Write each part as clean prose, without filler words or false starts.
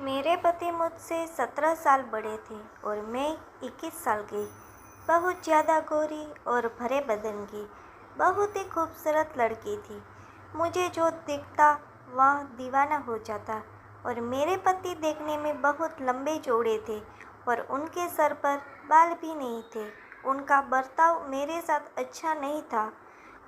मेरे पति मुझसे 17 साल बड़े थे और मैं 21 साल की। बहुत ज़्यादा गोरी और भरे बदन की, बहुत ही खूबसूरत लड़की थी। मुझे जो दिखता वह दीवाना हो जाता। और मेरे पति देखने में बहुत लंबे चौड़े थे और उनके सर पर बाल भी नहीं थे। उनका बर्ताव मेरे साथ अच्छा नहीं था।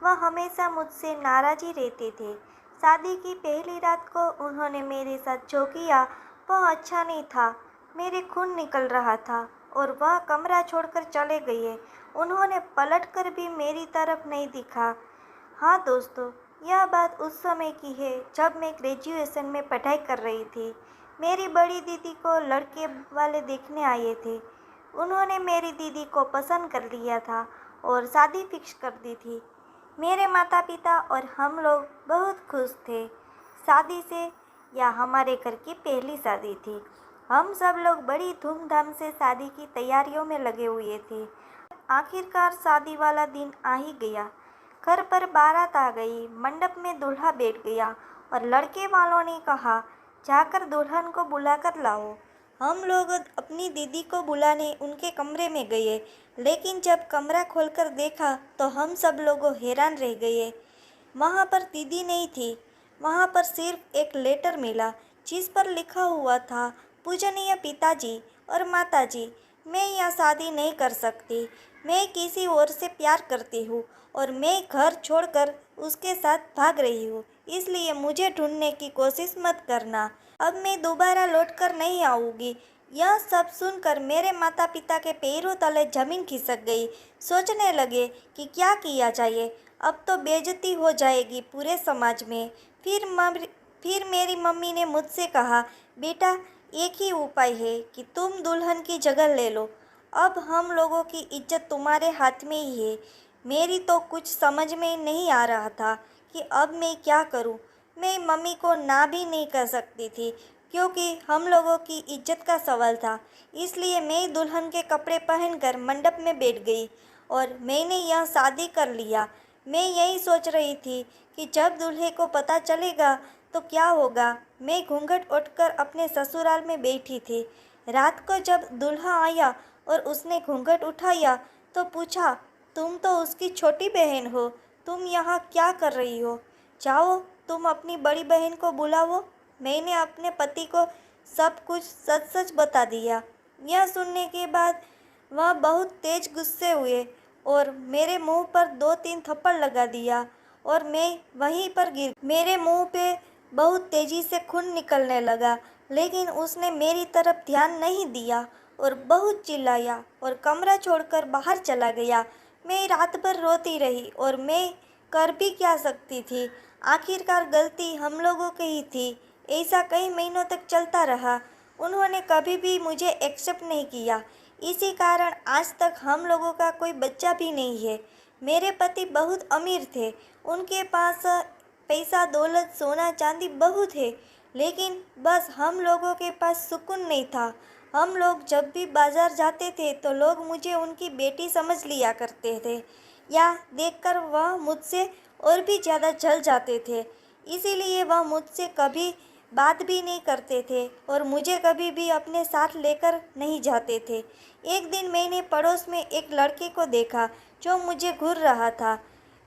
वह हमेशा मुझसे नाराज़ ही रहते थे। शादी की पहली रात को उन्होंने मेरे साथ जो किया वह अच्छा नहीं था। मेरे खून निकल रहा था और वह कमरा छोड़कर चले गए। उन्होंने पलटकर भी मेरी तरफ नहीं दिखा। हाँ दोस्तों, यह बात उस समय की है जब मैं ग्रेजुएशन में पढ़ाई कर रही थी। मेरी बड़ी दीदी को लड़के वाले देखने आए थे। उन्होंने मेरी दीदी को पसंद कर लिया था और शादी फिक्स कर दी थी। मेरे माता पिता और हम लोग बहुत खुश थे शादी से। यह हमारे घर की पहली शादी थी। हम सब लोग बड़ी धूमधाम से शादी की तैयारियों में लगे हुए थे। आखिरकार शादी वाला दिन आ ही गया। घर पर बारात आ गई, मंडप में दूल्हा बैठ गया और लड़के वालों ने कहा, जाकर दुल्हन को बुलाकर लाओ। हम लोग अपनी दीदी को बुलाने उनके कमरे में गए, लेकिन जब कमरा खोलकर देखा तो हम सब लोग हैरान रह गए। वहाँ पर दीदी नहीं थी। वहाँ पर सिर्फ एक लेटर मिला जिस पर लिखा हुआ था, पूजनीय पिताजी और माताजी, मैं यह शादी नहीं कर सकती। मैं किसी और से प्यार करती हूँ और मैं घर छोड़कर उसके साथ भाग रही हूँ, इसलिए मुझे ढूंढने की कोशिश मत करना। अब मैं दोबारा लौटकर नहीं आऊँगी। यह सब सुनकर मेरे माता पिता के पैरों तले जमीन खिसक गई। सोचने लगे कि क्या किया जाए। अब तो बेइज्जती हो जाएगी पूरे समाज में। फिर मेरी मम्मी ने मुझसे कहा, बेटा एक ही उपाय है कि तुम दुल्हन की जगह ले लो। अब हम लोगों की इज्जत तुम्हारे हाथ में ही है। मेरी तो कुछ समझ में नहीं आ रहा था कि अब मैं क्या करूं। मैं मम्मी को ना भी नहीं कर सकती थी क्योंकि हम लोगों की इज्जत का सवाल था। इसलिए मैं दुल्हन के कपड़े पहनकर मंडप में बैठ गई और मैंने यह शादी कर लिया। मैं यही सोच रही थी कि जब दूल्हे को पता चलेगा तो क्या होगा। मैं घूंघट उठकर अपने ससुराल में बैठी थी। रात को जब दूल्हा आया और उसने घूंघट उठाया तो पूछा, तुम तो उसकी छोटी बहन हो, तुम यहाँ क्या कर रही हो? जाओ, तुम अपनी बड़ी बहन को बुलाओ। मैंने अपने पति को सब कुछ सच सच बता दिया। यह सुनने के बाद वह बहुत तेज गुस्से हुए और मेरे मुंह पर 2-3 थप्पड़ लगा दिया और मैं वहीं पर गिर। मेरे मुंह पे बहुत तेजी से खून निकलने लगा, लेकिन उसने मेरी तरफ ध्यान नहीं दिया और बहुत चिल्लाया और कमरा छोड़कर बाहर चला गया। मैं रात भर रोती रही और मैं कर भी क्या सकती थी। आखिरकार गलती हम लोगों की ही थी। ऐसा कई महीनों तक चलता रहा। उन्होंने कभी भी मुझे एक्सेप्ट नहीं किया। इसी कारण आज तक हम लोगों का कोई बच्चा भी नहीं है। मेरे पति बहुत अमीर थे। उनके पास पैसा दौलत सोना चांदी बहुत है, लेकिन बस हम लोगों के पास सुकून नहीं था। हम लोग जब भी बाजार जाते थे तो लोग मुझे उनकी बेटी समझ लिया करते थे। या देखकर वह मुझसे और भी ज़्यादा जल जाते थे। इसीलिए वह मुझसे कभी बात भी नहीं करते थे और मुझे कभी भी अपने साथ लेकर नहीं जाते थे। एक दिन मैंने पड़ोस में एक लड़के को देखा जो मुझे घूर रहा था।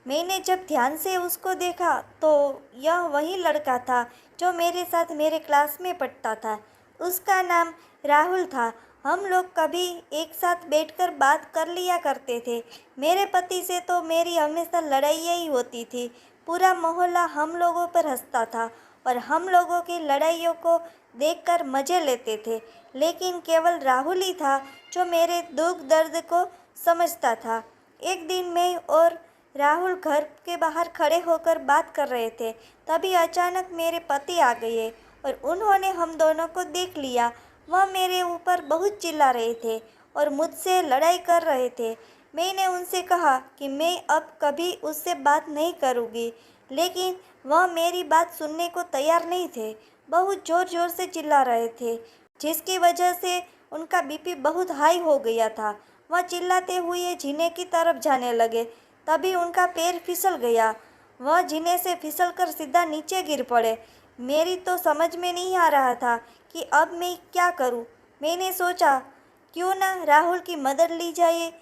मैंने जब ध्यान से उसको देखा तो यह वही लड़का था जो मेरे साथ मेरे क्लास में पढ़ता था। उसका नाम राहुल था। हम लोग कभी एक साथ बैठकर बात कर लिया करते थे। मेरे पति से तो मेरी हमेशा लड़ाइयाँ ही होती थी। पूरा मोहल्ला हम लोगों पर हंसता था और हम लोगों की लड़ाइयों को देखकर मज़े लेते थे। लेकिन केवल राहुल ही था जो मेरे दुख दर्द को समझता था। एक दिन मैं और राहुल घर के बाहर खड़े होकर बात कर रहे थे। तभी अचानक मेरे पति आ गए और उन्होंने हम दोनों को देख लिया। वह मेरे ऊपर बहुत चिल्ला रहे थे और मुझसे लड़ाई कर रहे थे। मैंने उनसे कहा कि मैं अब कभी उससे बात नहीं करूँगी, लेकिन वह मेरी बात सुनने को तैयार नहीं थे। बहुत ज़ोर ज़ोर से चिल्ला रहे थे, जिसकी वजह से उनका बीपी बहुत हाई हो गया था। वह चिल्लाते हुए जीने की तरफ जाने लगे। तभी उनका पैर फिसल गया। वह जीने से फिसलकर सीधा नीचे गिर पड़े। मेरी तो समझ में नहीं आ रहा था कि अब मैं क्या करूं। मैंने सोचा क्यों ना राहुल की मदद ली जाए।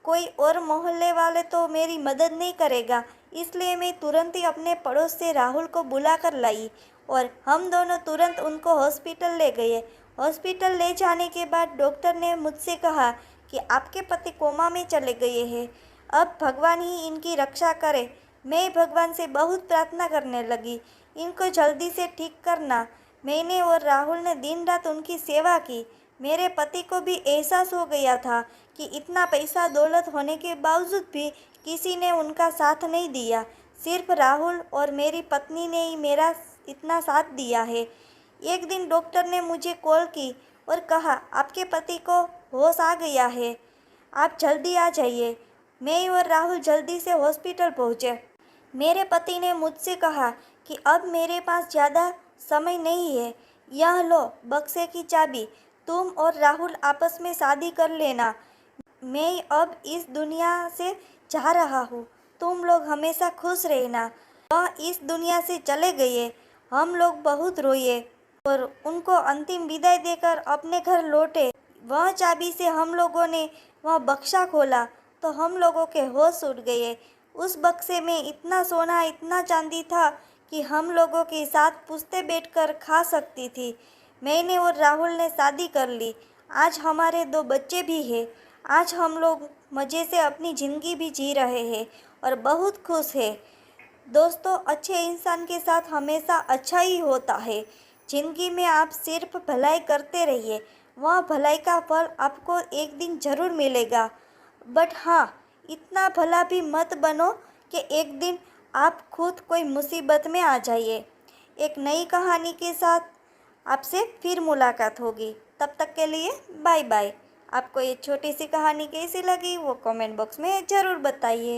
कोई और मोहल्ले वाले तो मेरी मदद नहीं करेगा, इसलिए मैं तुरंत ही अपने पड़ोस से राहुल को बुला कर लाई और हम दोनों तुरंत उनको हॉस्पिटल ले गए। हॉस्पिटल ले जाने के बाद डॉक्टर ने मुझसे कहा कि आपके पति कोमा में चले गए हैं, अब भगवान ही इनकी रक्षा करे। मैं भगवान से बहुत प्रार्थना करने लगी, इनको जल्दी से ठीक करना। मैंने और राहुल ने दिन रात उनकी सेवा की। मेरे पति को भी एहसास हो गया था कि इतना पैसा दौलत होने के बावजूद भी किसी ने उनका साथ नहीं दिया। सिर्फ राहुल और मेरी पत्नी ने ही मेरा इतना साथ दिया है। एक दिन डॉक्टर ने मुझे कॉल की और कहा आपके पति को होश आ गया है, आप जल्दी आ जाइए। मैं और राहुल जल्दी से हॉस्पिटल पहुँचे। मेरे पति ने मुझसे कहा कि अब मेरे पास ज़्यादा समय नहीं है, यह लो बक्से की चाबी, तुम और राहुल आपस में शादी कर लेना। मैं अब इस दुनिया से जा रहा हूँ, तुम लोग हमेशा खुश रहना। वह इस दुनिया से चले गए। हम लोग बहुत रोए और उनको अंतिम विदाई देकर अपने घर लौटे। वह चाबी से हम लोगों ने वह बक्सा खोला तो हम लोगों के होश उड़ गए। उस बक्से में इतना सोना इतना चांदी था कि हम लोगों के साथ पूछते बैठकर खा सकती थी। मैंने और राहुल ने शादी कर ली। आज हमारे 2 बच्चे भी हैं। आज हम लोग मज़े से अपनी ज़िंदगी भी जी रहे हैं और बहुत खुश हैं। दोस्तों, अच्छे इंसान के साथ हमेशा अच्छा ही होता है। ज़िंदगी में आप सिर्फ भलाई करते रहिए, वह भलाई का फल आपको एक दिन ज़रूर मिलेगा। बट हाँ, इतना भला भी मत बनो कि एक दिन आप खुद कोई मुसीबत में आ जाइए। एक नई कहानी के साथ आपसे फिर मुलाकात होगी। तब तक के लिए बाय बाय। आपको ये छोटी सी कहानी कैसी लगी वो कमेंट बॉक्स में ज़रूर बताइए।